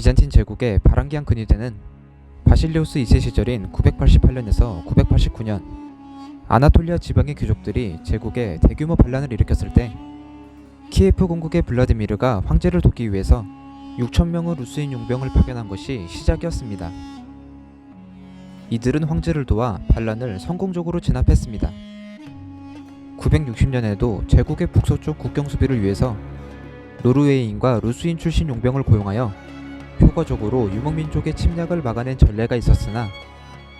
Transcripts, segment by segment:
비잔틴 제국의 바랑기안 근위대는 바실리오스 2세 시절인 988년에서 989년 아나톨리아 지방의 귀족들이 제국에 대규모 반란을 일으켰을 때 키예프 공국의 블라디미르가 황제를 돕기 위해서 6,000명의 루스인 용병을 파견한 것이 시작이었습니다. 이들은 황제를 도와 반란을 성공적으로 진압했습니다. 960년에도 제국의 북서쪽 국경 수비를 위해서 노르웨이인과 루스인 출신 용병을 고용하여 효과적으로 유목민족의 침략을 막아낸 전례가 있었으나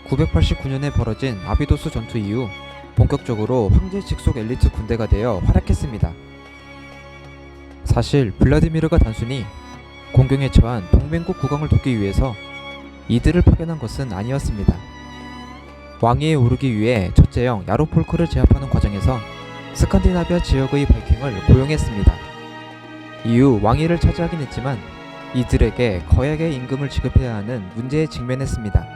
989년에 벌어진 아비도스 전투 이후 본격적으로 황제 직속 엘리트 군대가 되어 활약했습니다. 사실 블라디미르가 단순히 공경에 처한 동맹국 국왕을 돕기 위해서 이들을 파견한 것은 아니었습니다. 왕위에 오르기 위해 첫째형 야로폴크를 제압하는 과정에서 스칸디나비아 지역의 바이킹을 고용했습니다. 이후 왕위를 차지하긴 했지만 이들에게 거액의 임금을 지급해야 하는 문제에 직면했습니다.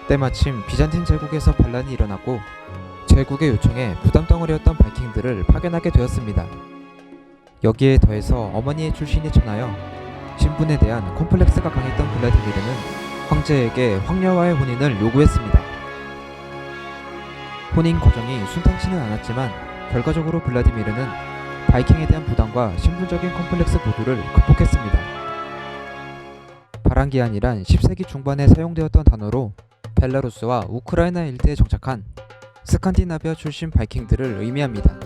때마침 비잔틴 제국에서 반란이 일어났고 제국의 요청에 부담덩어리였던 바이킹들을 파견하게 되었습니다. 여기에 더해서 어머니의 출신이 천하여 신분에 대한 콤플렉스가 강했던 블라디미르는 황제에게 황녀와의 혼인을 요구했습니다. 혼인 과정이 순탄치는 않았지만 결과적으로 블라디미르는 바이킹에 대한 부담과 신분적인 콤플렉스 모두를 극복했습니다. 바랑기안이란 10세기 중반에 사용되었던 단어로 벨라루스와 우크라이나 일대에 정착한 스칸디나비아 출신 바이킹들을 의미합니다.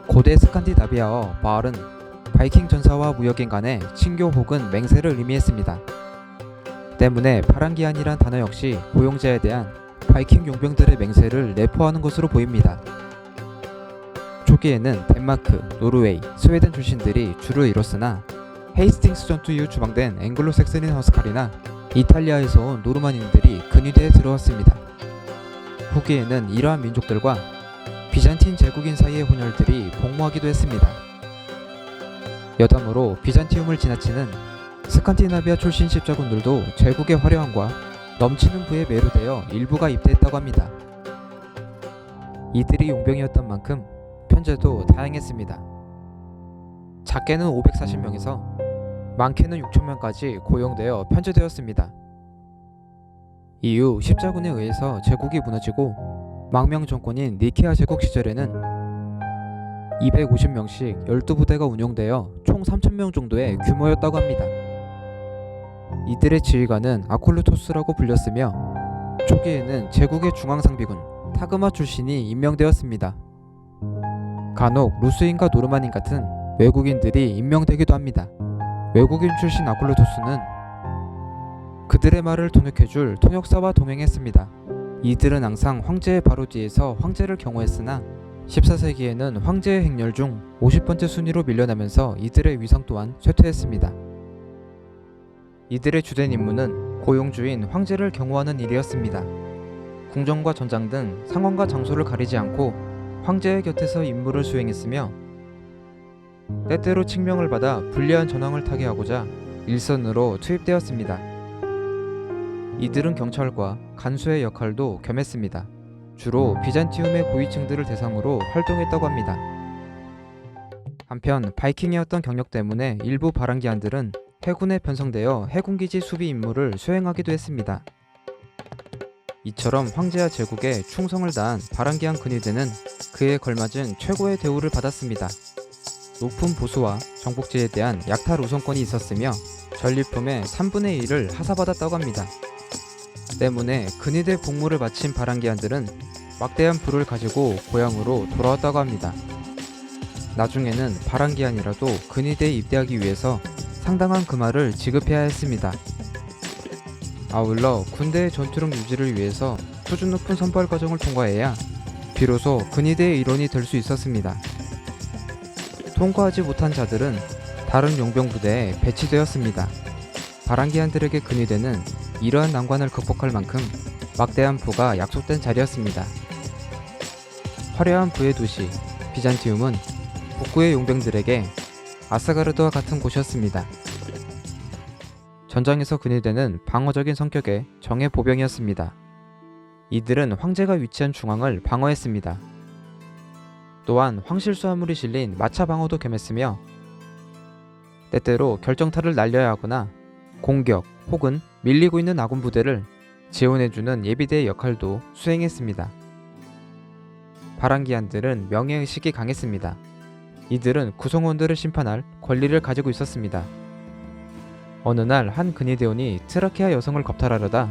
고대 스칸디나비아어 마을은 바이킹 전사와 무역인 간의 친교 혹은 맹세를 의미했습니다. 때문에 바랑기안이란 단어 역시 고용자에 대한 바이킹 용병들의 맹세를 내포하는 것으로 보입니다. 초기에는 덴마크, 노르웨이, 스웨덴 출신들이 주를 이뤘으나 헤이스팅스 전투 이후 추방된 앵글로색슨인 허스칼이나 이탈리아에서 온 노르만인들이 근위대에 들어왔습니다. 후기에는 이러한 민족들과 비잔틴 제국인 사이의 혼혈들이 복무하기도 했습니다. 여담으로 비잔티움을 지나치는 스칸디나비아 출신 십자군들도 제국의 화려함과 넘치는 부에 매료되어 일부가 입대했다고 합니다. 이들이 용병이었던 만큼 편제도 다양했습니다. 작게는 540명에서 많게는 6,000명까지 고용되어 편제되었습니다. 이후 십자군에 의해서 제국이 무너지고 망명 정권인 니케아 제국 시절에는 250명씩 12부대가 운용되어 총 3,000명 정도의 규모였다고 합니다. 이들의 지휘관은 아콜루토스라고 불렸으며 초기에는 제국의 중앙상비군 타그마 출신이 임명되었습니다. 간혹 루스인과 노르만인 같은 외국인들이 임명되기도 합니다. 외국인 출신 아콜루토스는 그들의 말을 통역해줄 통역사와 동행했습니다. 이들은 항상 황제의 바로 뒤에서 황제를 경호했으나 14세기에는 황제의 행렬 중 50번째 순위로 밀려나면서 이들의 위상 또한 쇠퇴했습니다. 이들의 주된 임무는 고용주인 황제를 경호하는 일이었습니다. 궁전과 전장 등 상황과 장소를 가리지 않고 황제의 곁에서 임무를 수행했으며 때때로 칙명을 받아 불리한 전황을 타개하고자 일선으로 투입되었습니다. 이들은 경찰과 간수의 역할도 겸했습니다. 주로 비잔티움의 고위층들을 대상으로 활동했다고 합니다. 한편 바이킹이었던 경력 때문에 일부 바랑기안들은 해군에 편성되어 해군기지 수비 임무를 수행하기도 했습니다. 이처럼 황제와 제국에 충성을 다한 바랑기안 근위대는 그에 걸맞은 최고의 대우를 받았습니다. 높은 보수와 정복지에 대한 약탈 우선권이 있었으며 전리품의 3분의 1을 하사받았다고 합니다. 때문에 근위대 복무를 마친 바랑기안들은 막대한 부를 가지고 고향으로 돌아왔다고 합니다. 나중에는 바랑기안이라도 근위대에 입대하기 위해서 상당한 금화를 지급해야 했습니다. 아울러 군대의 전투력 유지를 위해서 수준 높은 선발 과정을 통과해야 비로소 근위대의 일원이 될 수 있었습니다. 통과하지 못한 자들은 다른 용병 부대에 배치되었습니다. 바랑기안들에게 근위대는 이러한 난관을 극복할 만큼 막대한 부가 약속된 자리였습니다. 화려한 부의 도시 비잔티움은 북부의 용병들에게 아스가르드와 같은 곳이었습니다. 전장에서 근위대는 방어적인 성격의 정예 보병이었습니다. 이들은 황제가 위치한 중앙을 방어했습니다. 또한 황실수화물이 실린 마차 방어도 겸했으며 때때로 결정타를 날려야 하거나 공격 혹은 밀리고 있는 아군 부대를 지원해주는 예비대의 역할도 수행했습니다. 바랑기안들은 명예의식이 강했습니다. 이들은 구성원들을 심판할 권리를 가지고 있었습니다. 어느 날 한 근위대원이 트라키아 여성을 겁탈하려다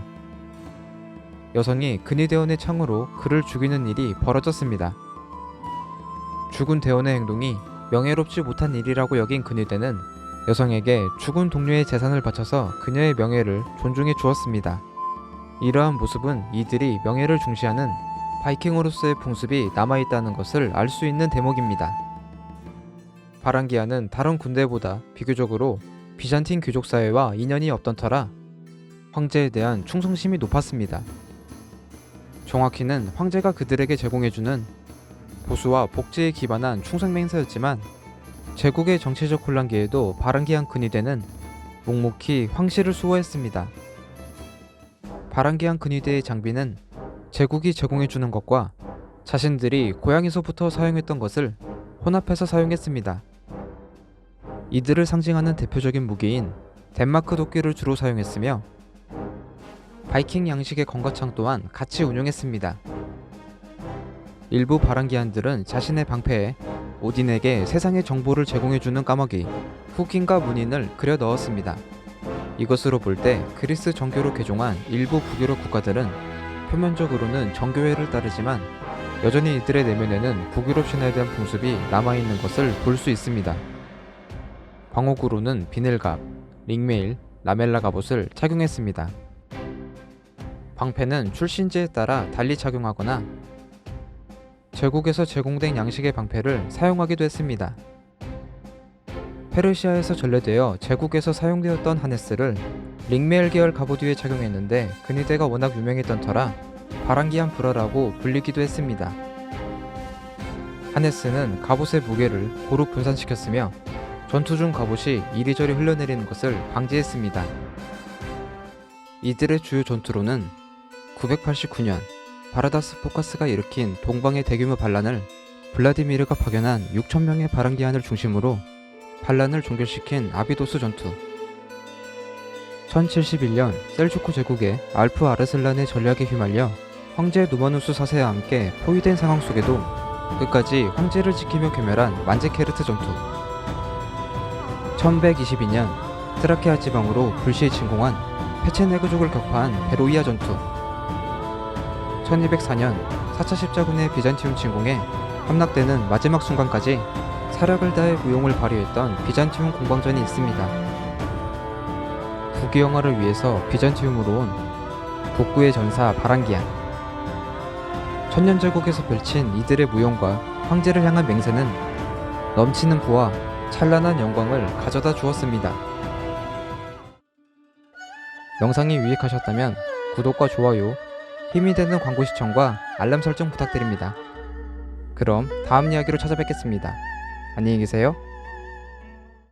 여성이 근위대원의 창으로 그를 죽이는 일이 벌어졌습니다. 죽은 대원의 행동이 명예롭지 못한 일이라고 여긴 근위대는 여성에게 죽은 동료의 재산을 바쳐서 그녀의 명예를 존중해 주었습니다. 이러한 모습은 이들이 명예를 중시하는 바이킹으로서의 풍습이 남아있다는 것을 알 수 있는 대목입니다. 바랑기아는 다른 군대보다 비교적으로 비잔틴 귀족 사회와 인연이 없던 터라 황제에 대한 충성심이 높았습니다. 정확히는 황제가 그들에게 제공해주는 보수와 복지에 기반한 충성 맹세였지만 제국의 정치적 혼란기에도 바랑기안 근위대는 묵묵히 황실을 수호했습니다. 바랑기안 근위대의 장비는 제국이 제공해주는 것과 자신들이 고향에서부터 사용했던 것을 혼합해서 사용했습니다. 이들을 상징하는 대표적인 무기인 덴마크 도끼를 주로 사용했으며 바이킹 양식의 건거창 또한 같이 운용했습니다. 일부 바랑기안들은 자신의 방패에 오딘에게 세상의 정보를 제공해주는 까마귀 후킨과 문인을 그려 넣었습니다. 이것으로 볼 때 그리스 정교로 개종한 일부 북유럽 국가들은 표면적으로는 정교회를 따르지만 여전히 이들의 내면에는 북유럽 신화에 대한 풍습이 남아있는 것을 볼 수 있습니다. 방어구로는 비늘갑, 링메일, 라멜라 갑옷을 착용했습니다. 방패는 출신지에 따라 달리 착용하거나 제국에서 제공된 양식의 방패를 사용하기도 했습니다. 페르시아에서 전래되어 제국에서 사용되었던 하네스를 링메일 계열 갑옷 위에 착용했는데 근위대가 워낙 유명했던 터라 바랑기안 불화라고 불리기도 했습니다. 하네스는 갑옷의 무게를 고루 분산시켰으며 전투 중 갑옷이 이리저리 흘러내리는 것을 방지했습니다. 이들의 주요 전투로는 989년 바라다스 포카스가 일으킨 동방의 대규모 반란을 블라디미르가 파견한 6,000명의 바랑기안을 중심으로 반란을 종결시킨 아비도스 전투, 1071년 셀주크 제국의 알프 아르슬란의 전략에 휘말려 황제 누마누스 4세와 함께 포위된 상황 속에도 끝까지 황제를 지키며 괴멸한 만제케르트 전투, 1122년 트라키아 지방으로 불시에 침공한 페체네그족을 격파한 베로이아 전투, 1204년 4차 십자군의 비잔티움 침공에 함락되는 마지막 순간까지 사력을 다해 무용을 발휘했던 비잔티움 공방전이 있습니다. 국유영화를 위해서 비잔티움으로 온 북부의 전사 바랑기안, 천년제국에서 펼친 이들의 무용과 황제를 향한 맹세는 넘치는 부와 찬란한 영광을 가져다 주었습니다. 영상이 유익하셨다면 구독과 좋아요, 힘이 되는 광고 시청과 알람 설정 부탁드립니다. 그럼 다음 이야기로 찾아뵙겠습니다. 안녕히 계세요.